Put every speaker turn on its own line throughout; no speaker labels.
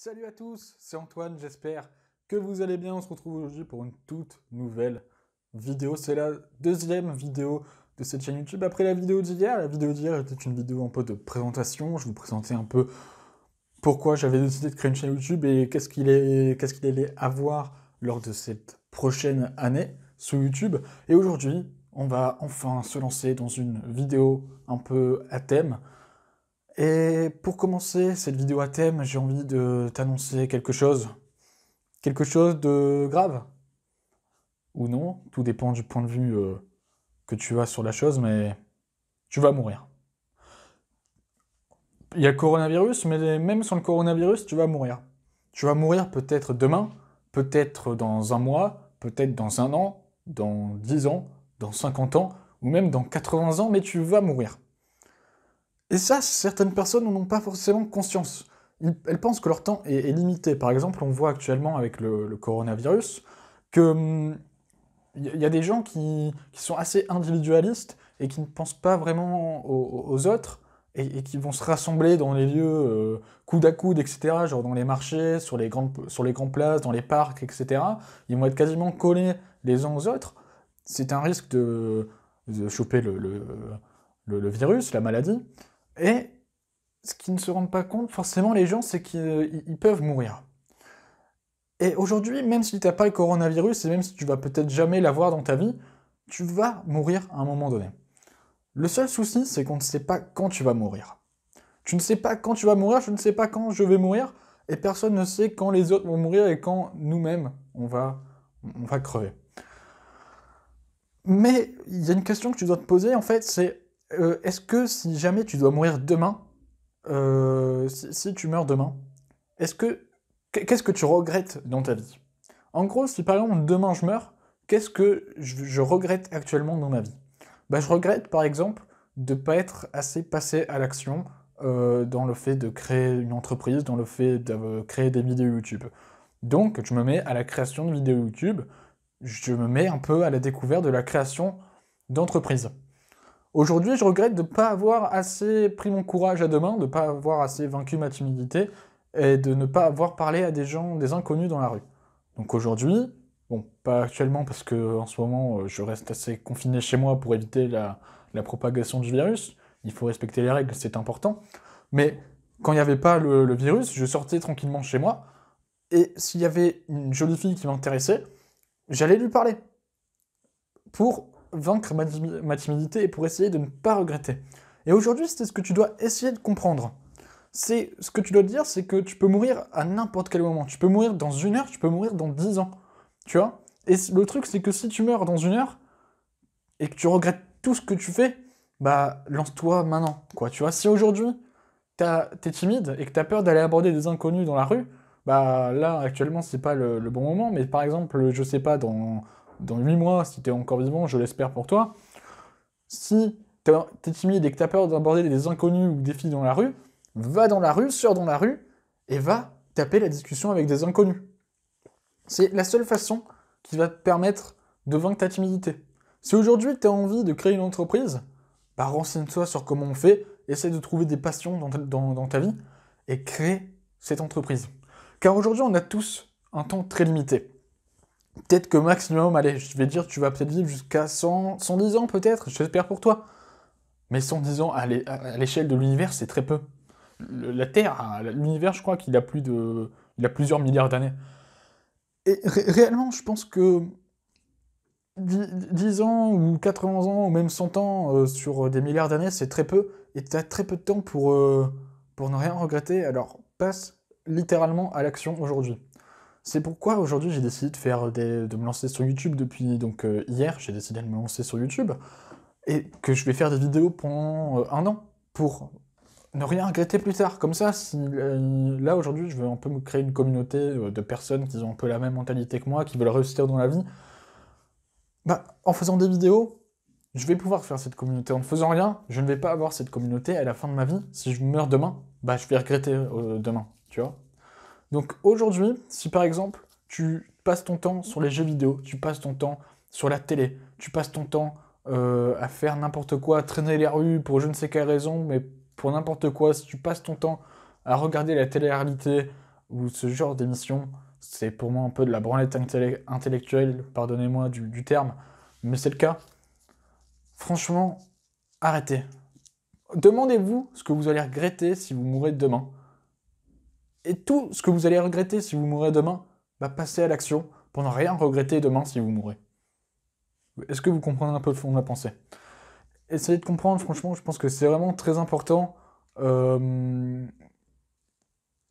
Salut à tous, c'est Antoine, j'espère que vous allez bien. On se retrouve aujourd'hui pour une toute nouvelle vidéo. C'est la deuxième vidéo de cette chaîne YouTube après la vidéo d'hier. La vidéo d'hier était une vidéo un peu de présentation. Je vous présentais un peu pourquoi j'avais décidé de créer une chaîne YouTube et qu'est-ce qu'il allait avoir lors de cette prochaine année sur YouTube. Et aujourd'hui, on va enfin se lancer dans une vidéo un peu à thème. Et pour commencer cette vidéo à thème, j'ai envie de t'annoncer quelque chose. Quelque chose de grave. Ou non, tout dépend du point de vue que tu as sur la chose, mais tu vas mourir. Il y a le coronavirus, mais même sans le coronavirus, tu vas mourir. Tu vas mourir peut-être demain, peut-être dans un mois, peut-être dans un an, dans 10 ans, dans 50 ans, ou même dans 80 ans, mais tu vas mourir. Et ça, certaines personnes n'en ont pas forcément conscience. Elles pensent que leur temps est limité. Par exemple, on voit actuellement avec le coronavirus que y a des gens qui sont assez individualistes et qui ne pensent pas vraiment aux autres et qui vont se rassembler dans les lieux coude à coude, etc., genre dans les marchés, sur les grandes places, dans les parcs, etc. Ils vont être quasiment collés les uns aux autres. C'est un risque de choper le virus, la maladie. Et ce qu'ils ne se rendent pas compte, forcément, les gens, c'est qu'ils peuvent mourir. Et aujourd'hui, même si tu n'as pas le coronavirus, et même si tu vas peut-être jamais l'avoir dans ta vie, tu vas mourir à un moment donné. Le seul souci, c'est qu'on ne sait pas quand tu vas mourir. Tu ne sais pas quand tu vas mourir, je ne sais pas quand je vais mourir, et personne ne sait quand les autres vont mourir et quand nous-mêmes, on va crever. Mais il y a une question que tu dois te poser, en fait, c'est est-ce que si jamais tu dois mourir demain, si tu meurs demain, qu'est-ce que tu regrettes dans ta vie? En gros, si par exemple demain je meurs, qu'est-ce que je regrette actuellement dans ma vie? Bah, je regrette par exemple de ne pas être assez passé à l'action dans le fait de créer une entreprise, dans le fait de créer des vidéos YouTube. Donc, je me mets à la création de vidéos YouTube, je me mets un peu à la découverte de la création d'entreprises. Aujourd'hui, je regrette de ne pas avoir assez pris mon courage à deux mains, de ne pas avoir assez vaincu ma timidité et de ne pas avoir parlé à des gens, des inconnus dans la rue. Donc aujourd'hui, bon, pas actuellement parce que en ce moment, je reste assez confiné chez moi pour éviter la propagation du virus. Il faut respecter les règles, c'est important. Mais quand il n'y avait pas le virus, je sortais tranquillement chez moi et s'il y avait une jolie fille qui m'intéressait, j'allais lui parler pour vaincre ma timidité et pour essayer de ne pas regretter. Et aujourd'hui, c'est ce que tu dois essayer de comprendre. C'est ce que tu dois te dire, c'est que tu peux mourir à n'importe quel moment. Tu peux mourir dans une heure, tu peux mourir dans 10 ans. Tu vois? Et le truc, c'est que si tu meurs dans une heure et que tu regrettes tout ce que tu fais, bah lance-toi maintenant. Quoi, tu vois? Si aujourd'hui, t'es timide et que t'as peur d'aller aborder des inconnus dans la rue, bah là, actuellement, c'est pas le bon moment. Mais par exemple, je sais pas, dans 8 mois, si t'es encore vivant, je l'espère pour toi, si t'es timide et que t'as peur d'aborder des inconnus ou des filles dans la rue, va dans la rue, sors dans la rue, et va taper la discussion avec des inconnus. C'est la seule façon qui va te permettre de vaincre ta timidité. Si aujourd'hui tu as envie de créer une entreprise, bah renseigne-toi sur comment on fait, essaie de trouver des passions dans ta vie, et crée cette entreprise. Car aujourd'hui on a tous un temps très limité. Peut-être que maximum, allez, je vais dire, tu vas peut-être vivre jusqu'à 110 ans peut-être, j'espère pour toi. Mais 110 ans à l'échelle de l'univers, c'est très peu. La Terre, l'univers, je crois qu'il a il a plusieurs milliards d'années. Et réellement, je pense que 10 ans ou 80 ans ou même 100 ans sur des milliards d'années, c'est très peu. Et tu as très peu de temps pour ne rien regretter. Alors passe littéralement à l'action aujourd'hui. C'est pourquoi aujourd'hui j'ai décidé de me lancer sur YouTube depuis hier, j'ai décidé de me lancer sur YouTube et que je vais faire des vidéos pendant un an pour ne rien regretter plus tard. Comme ça, si là aujourd'hui je veux un peu me créer une communauté de personnes qui ont un peu la même mentalité que moi, qui veulent réussir dans la vie, bah en faisant des vidéos, je vais pouvoir faire cette communauté. En ne faisant rien, je ne vais pas avoir cette communauté à la fin de ma vie. Si je meurs demain, bah je vais regretter demain, tu vois. Donc aujourd'hui, si par exemple tu passes ton temps sur les jeux vidéo, tu passes ton temps sur la télé, tu passes ton temps à faire n'importe quoi, à traîner les rues pour je ne sais quelle raison, mais pour n'importe quoi, si tu passes ton temps à regarder la télé-réalité ou ce genre d'émission, c'est pour moi un peu de la branlette intellectuelle, pardonnez-moi du terme, mais c'est le cas. Franchement, arrêtez. Demandez-vous ce que vous allez regretter si vous mourrez demain. Et tout ce que vous allez regretter si vous mourrez demain, bah passez à l'action pour ne rien regretter demain si vous mourrez. Est-ce que vous comprenez un peu le fond de ma pensée? Essayez de comprendre, franchement, je pense que c'est vraiment très important. Euh,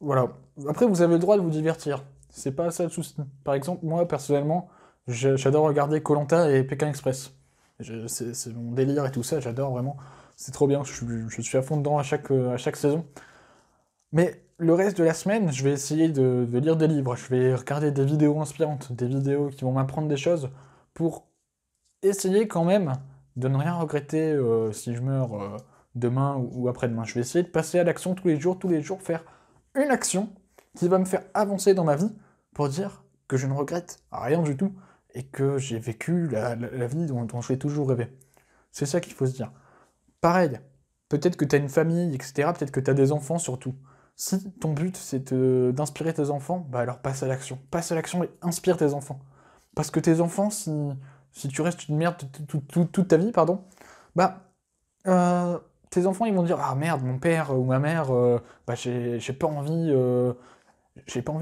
Voilà. Après, vous avez le droit de vous divertir. C'est pas ça le souci. Par exemple, moi, personnellement, j'adore regarder koh et Pékin Express. C'est mon délire et tout ça, j'adore vraiment. C'est trop bien, je suis à fond dedans à chaque saison. Mais le reste de la semaine, je vais essayer de lire des livres, je vais regarder des vidéos inspirantes, des vidéos qui vont m'apprendre des choses pour essayer quand même de ne rien regretter si je meurs demain ou après-demain. Je vais essayer de passer à l'action tous les jours, faire une action qui va me faire avancer dans ma vie pour dire que je ne regrette rien du tout et que j'ai vécu la vie dont j'ai toujours rêvé. C'est ça qu'il faut se dire. Pareil, peut-être que tu as une famille, etc. Peut-être que tu as des enfants surtout. Si ton but c'est d'inspirer tes enfants, bah alors passe à l'action. Passe à l'action et inspire tes enfants. Parce que tes enfants, si tu restes une merde toute ta vie, pardon, bah tes enfants ils vont dire ah merde mon père ou ma mère bah j'ai pas envie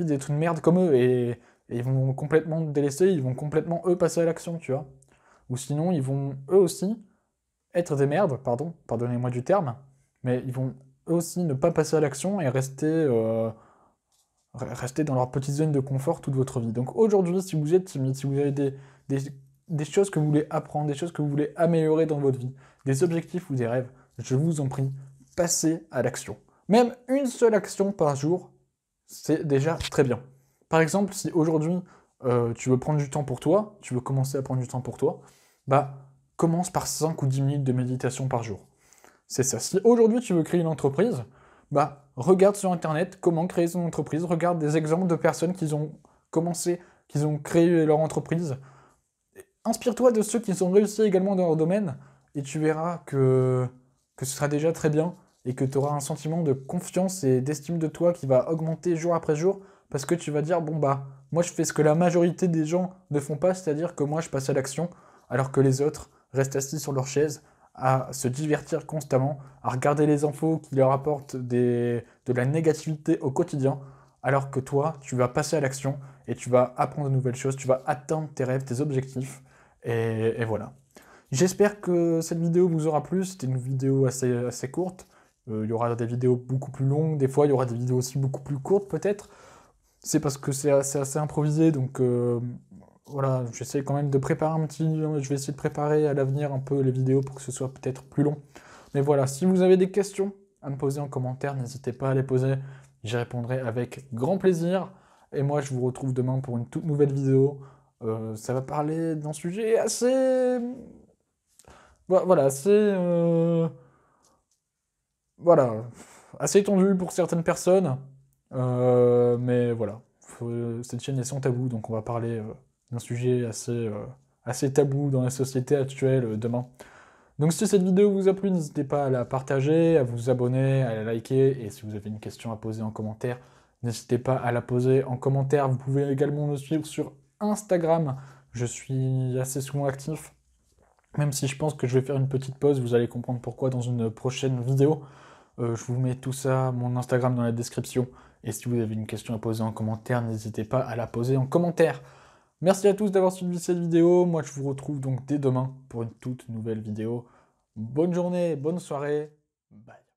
d'être une merde comme eux et ils vont complètement te délaisser, ils vont complètement eux passer à l'action, tu vois. Ou sinon ils vont eux aussi être des merdes, pardon, pardonnez-moi du terme, mais ils vont eux aussi ne pas passer à l'action et rester dans leur petite zone de confort toute votre vie. Donc aujourd'hui, si vous êtes timide, si vous avez des, des choses que vous voulez apprendre, des choses que vous voulez améliorer dans votre vie, des objectifs ou des rêves, je vous en prie, passez à l'action. Même une seule action par jour, c'est déjà très bien. Par exemple, si aujourd'hui tu veux prendre du temps pour toi, tu veux commencer à prendre du temps pour toi, bah commence par 5 ou 10 minutes de méditation par jour. C'est ça. Si aujourd'hui tu veux créer une entreprise, bah regarde sur internet comment créer son entreprise, regarde des exemples de personnes qui ont commencé, qui ont créé leur entreprise. Inspire-toi de ceux qui ont réussi également dans leur domaine et tu verras que ce sera déjà très bien et que tu auras un sentiment de confiance et d'estime de toi qui va augmenter jour après jour parce que tu vas dire bon bah moi je fais ce que la majorité des gens ne font pas, c'est-à-dire que moi je passe à l'action alors que les autres restent assis sur leur chaise à se divertir constamment, à regarder les infos qui leur apportent de la négativité au quotidien, alors que toi, tu vas passer à l'action et tu vas apprendre de nouvelles choses, tu vas atteindre tes rêves, tes objectifs, et voilà. J'espère que cette vidéo vous aura plu, c'était une vidéo assez courte, il y aura des vidéos beaucoup plus longues, des fois il y aura des vidéos aussi beaucoup plus courtes peut-être, c'est parce que c'est assez improvisé, donc voilà, j'essaie quand même de préparer je vais essayer de préparer à l'avenir un peu les vidéos pour que ce soit peut-être plus long. Mais voilà, si vous avez des questions à me poser en commentaire, n'hésitez pas à les poser, j'y répondrai avec grand plaisir. Et moi, je vous retrouve demain pour une toute nouvelle vidéo. Ça va parler d'un sujet assez... Voilà, Voilà, assez tendu pour certaines personnes. Mais voilà, cette chaîne est sans tabou, donc on va parler d'un sujet assez tabou dans la société actuelle demain. Donc si cette vidéo vous a plu, n'hésitez pas à la partager, à vous abonner, à la liker, et si vous avez une question à poser en commentaire, n'hésitez pas à la poser en commentaire. Vous pouvez également me suivre sur Instagram, je suis assez souvent actif, même si je pense que je vais faire une petite pause, vous allez comprendre pourquoi dans une prochaine vidéo. Je vous mets tout ça, mon Instagram dans la description. Et si vous avez une question à poser en commentaire, n'hésitez pas à la poser en commentaire. Merci à tous d'avoir suivi cette vidéo. Moi, je vous retrouve donc dès demain pour une toute nouvelle vidéo. Bonne journée, bonne soirée. Bye.